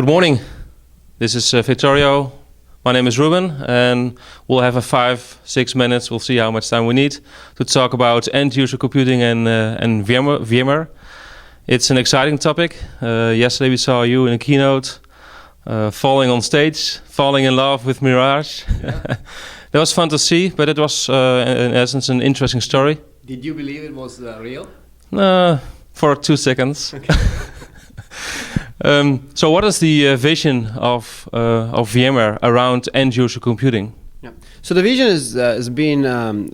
Good morning. This is Vittorio. My name is Ruben, and we'll have a 5-6 minutes. We'll see how much time we need to talk about end-user computing and VMware. It's an exciting topic. Yesterday we saw you in a keynote, falling on stage, falling in love with Mirage. Yeah. That was fun to see, but it was in essence an interesting story. Did you believe it was real? For 2 seconds. Okay. So what is the vision of VMware around end-user computing? Yeah. So the vision has been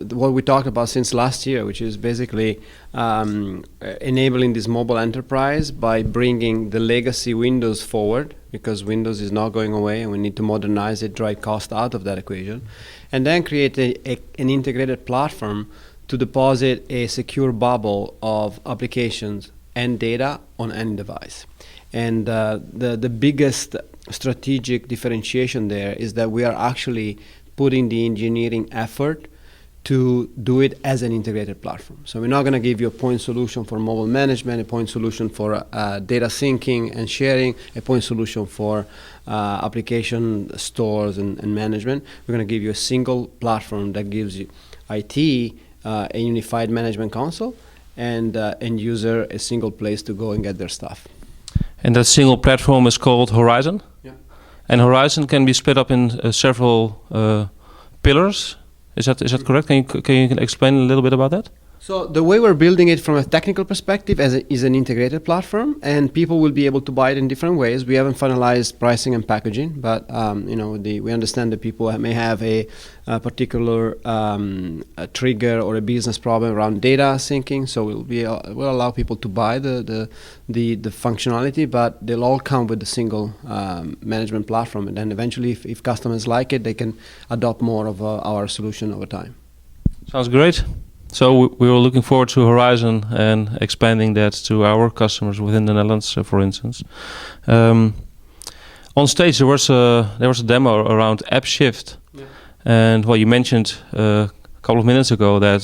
what we talked about since last year, which is basically enabling this mobile enterprise by bringing the legacy Windows forward, because Windows is not going away and we need to modernize it, drive cost out of that equation, and then create an integrated platform to deposit a secure bubble of applications and data on any device. And the biggest strategic differentiation there is that we are actually putting the engineering effort to do it as an integrated platform. So we're not going to give you a point solution for mobile management, a point solution for data syncing and sharing, a point solution for application stores and management. We're going to give you a single platform that gives you IT a unified management console and end user a single place to go and get their stuff. And that single platform is called Horizon? Yeah. And Horizon can be split up in several pillars. Is that correct? Can you explain a little bit about that? So the way we're building it from a technical perspective is an integrated platform, and people will be able to buy it in different ways. We haven't finalized pricing and packaging, but we understand that people may have a particular a trigger or a business problem around data syncing. So we'll allow people to buy the functionality, but they'll all come with a single management platform. And then eventually, if customers like it, they can adopt more of our solution over time. Sounds great. So we were looking forward to Horizon and expanding that to our customers within the Netherlands, for instance. On stage there was a demo around App Shift, yeah. And you mentioned a couple of minutes ago that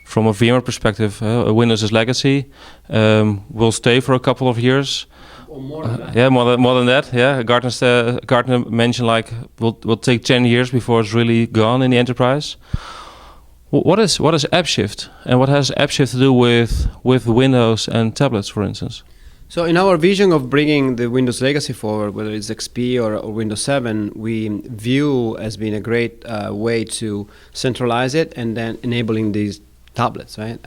from a VMware perspective, Windows is legacy, will stay for a couple of years. Or more than that. Yeah, more than that. Yeah, Gartner mentioned will take 10 years before it's really gone in the enterprise. What is AppShift, and what has AppShift to do with Windows and tablets, for instance? So in our vision of bringing the Windows legacy forward, whether it's XP or Windows 7, we view as being a great way to centralize it and then enabling these tablets, right?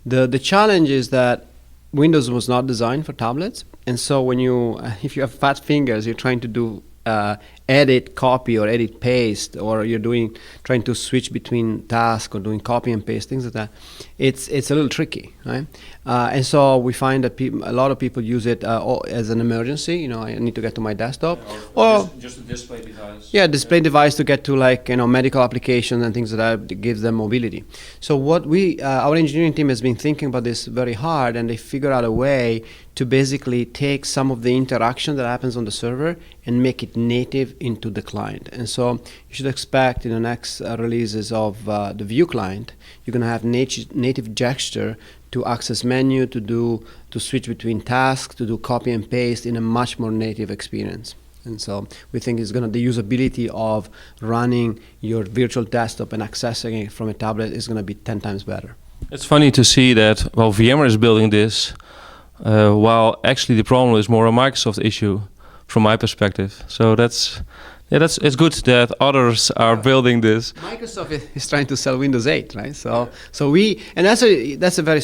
The challenge is that Windows was not designed for tablets, and so if you have fat fingers, you're trying to do edit, copy, or edit, paste, or you're trying to switch between tasks or doing copy and paste, things like that. It's a little tricky, right? And so we find that a lot of people use it as an emergency. I need to get to my desktop, or just a display device. Yeah, display device to get to medical applications and things like that gives them mobility. So what our engineering team has been thinking about this very hard, and they figured out a way to basically take some of the interaction that happens on the server and make it native into the client. And so you should expect in the next releases of the View client, you're going to have native gesture to access menu, to switch between tasks, to do copy and paste in a much more native experience. And so we think the usability of running your virtual desktop and accessing it from a tablet is going to be 10 times better. It's funny to see that VMware is building this, while actually the problem is more a Microsoft issue from my perspective. So it's good that others are building this. Microsoft is trying to sell Windows 8, right? So that's a very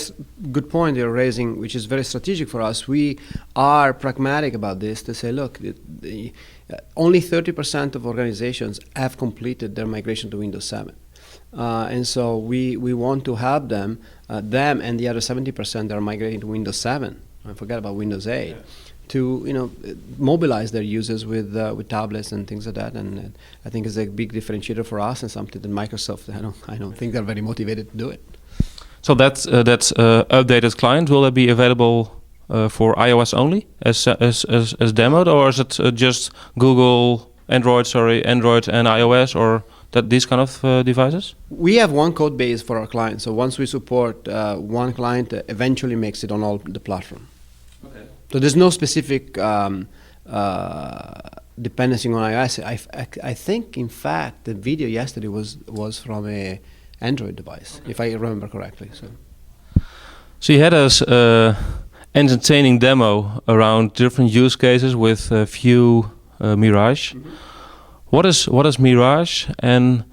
good point you're raising, which is very strategic for us. We are pragmatic about this to say, look, only 30% of organizations have completed their migration to Windows 7. And so we want to help them and the other 70% that are migrating to Windows 7, I forget about Windows 8, yeah, to mobilize their users with tablets and things like that. And I think it's a big differentiator for us and something that Microsoft, I don't think they're very motivated to do it. So that updated client, will it be available for iOS only as demoed, or is it just Android and iOS, or these kind of devices? We have one code base for our clients. So once we support one client, eventually makes it on all the platform. Okay. So there's no specific dependency on iOS. I think, in fact, the video yesterday was from a Android device, if I remember correctly. So you had us entertaining demo around different use cases with a few Mirage. Mm-hmm. What is Mirage, and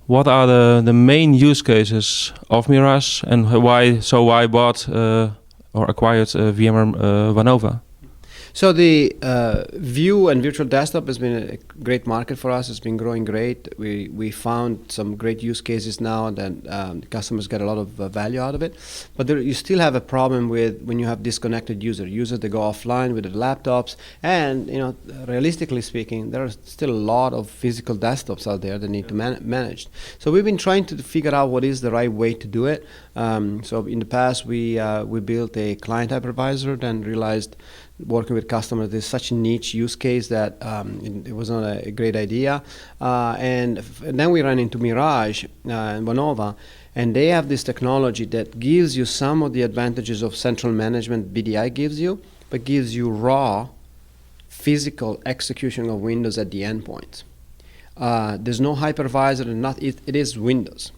what are the main use cases of Mirage, and why bought or acquired VMware Vanova? So the View and virtual desktop has been a great market for us. It's been growing great. We found some great use cases now that the customers get a lot of value out of it. But you still have a problem with when you have disconnected users that go offline with their laptops. And realistically speaking, there are still a lot of physical desktops out there that need to managed. So we've been trying to figure out what is the right way to do it. So in the past, we built a client hypervisor, then realized working with customers, there's such a niche use case that it was not a great idea. And then we ran into Mirage and Vanova, and they have this technology that gives you some of the advantages of central management BDI gives you, but gives you raw physical execution of Windows at the endpoint. There's no hypervisor, and it is Windows.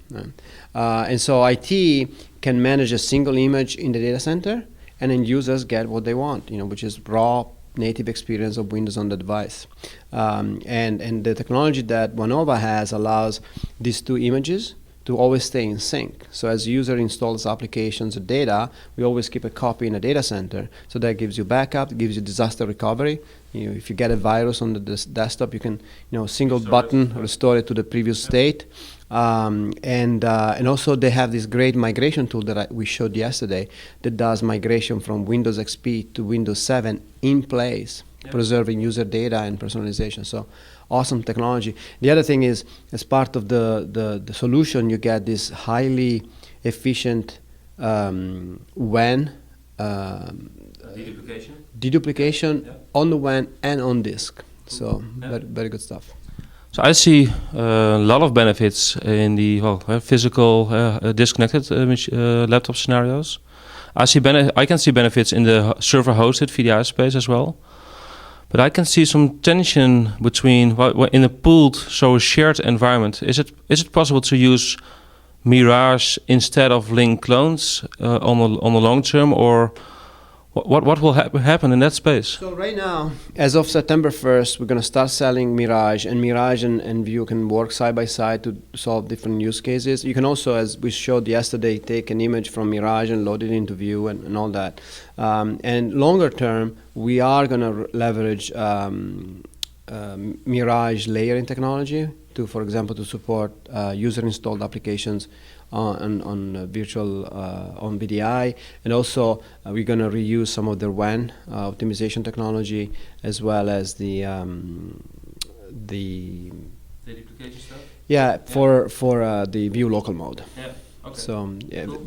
And so IT can manage a single image in the data center, and then users get what they want, which is raw native experience of Windows on the device. And the technology that Vanova has allows these two images to always stay in sync. So as user installs applications or data, we always keep a copy in a data center. So that gives you backup, gives you disaster recovery. If you get a virus on the desktop, you can, single button restore it to the previous state. And also they have this great migration tool that we showed yesterday that does migration from Windows XP to Windows 7 in place, preserving user data and personalization. So awesome technology. The other thing is, as part of the solution, you get this highly efficient WAN deduplication on the WAN and on disk. So very, very good stuff. So I see a lot of benefits in the physical disconnected laptop scenarios. I can see benefits in the server-hosted VDI space as well. But I can see some tension between in a pooled, so a shared environment. Is it possible to use Mirage instead of Link clones on the long term, or what will happen in that space? So right now, as of September 1st, we're going to start selling Mirage, and Mirage and View can work side by side to solve different use cases. You can also, as we showed yesterday, take an image from Mirage and load it into View and all that. And longer term, we are going to leverage Mirage layering technology to, for example, to support user-installed applications on virtual on VDI, and also we're going to reuse some of their WAN optimization technology, as well as the duplication stuff. For the View local mode. Yeah. Okay. So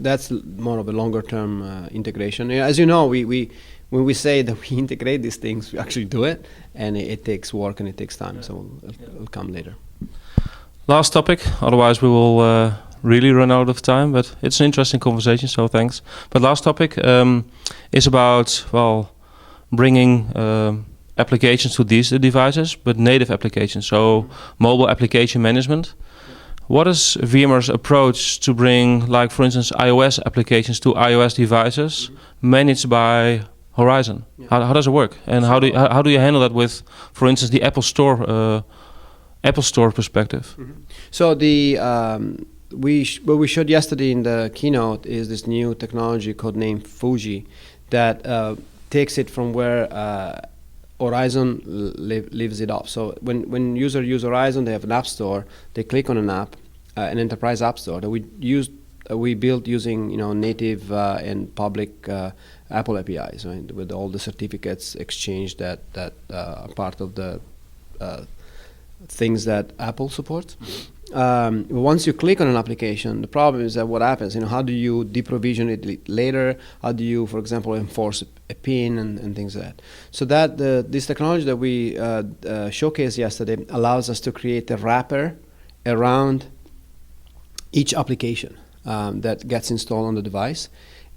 that's more of a longer term integration. As you know, we when we say that we integrate these things, we actually do it, and it takes work and it takes time. So it'll come later. Last topic, otherwise we will really run out of time, but it's an interesting conversation, so thanks. But last topic is about, bringing applications to these devices, but native applications, so mobile application management. What is VMware's approach to bring, like for instance, iOS applications to iOS devices managed by Horizon? How does it work? And how do you handle that with, for instance, the Apple Store perspective? So what we showed yesterday in the keynote is this new technology codenamed Fuji that takes it from where Horizon leaves it off. So when users use Horizon, they have an app store. They click on an app, an enterprise app store that we built using native and public Apple APIs, right, with all the certificates exchanged that are part of the things that Apple supports. Once you click on an application, the problem is that what happens, how do you deprovision it later? How do you, for example, enforce a PIN and things like that? So that this technology that we showcased yesterday allows us to create a wrapper around each application that gets installed on the device.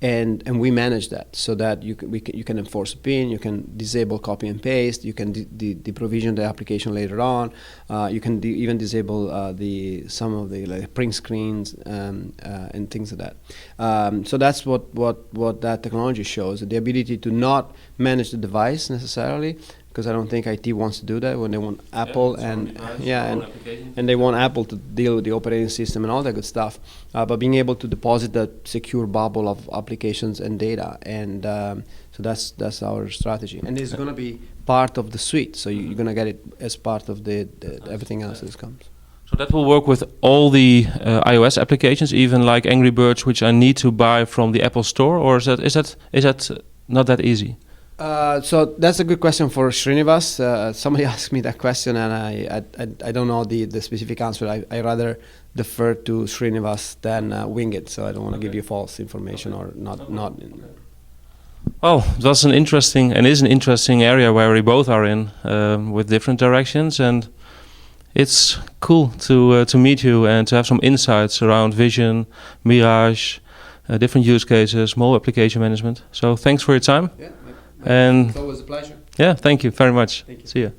and we manage that so that you can enforce a PIN, you can disable copy and paste, you can deprovision the application later on, you can even disable some of the like print screens and things like that. So that's what that technology shows: the ability to not manage the device necessarily, because I don't think IT wants to do that when they want Apple and they want Apple to deal with the operating system and all that good stuff. But being able to deposit that secure bubble of applications and data, and so that's our strategy. And it's going to be part of the suite, so you're going to get it as part of the everything else that comes. So that will work with all the iOS applications, even like Angry Birds, which I need to buy from the Apple Store, or is that not that easy? So that's a good question for Srinivas. Somebody asked me that question, and I don't know the specific answer. I rather defer to Srinivas than wing it, so I don't want to give you false information or not. Well, it was an interesting area where we both are in, with different directions, and it's cool to meet you and to have some insights around vision, Mirage, different use cases, mobile application management. So thanks for your time. Yeah. And it's always a pleasure. Yeah, thank you very much. Thank you. See you.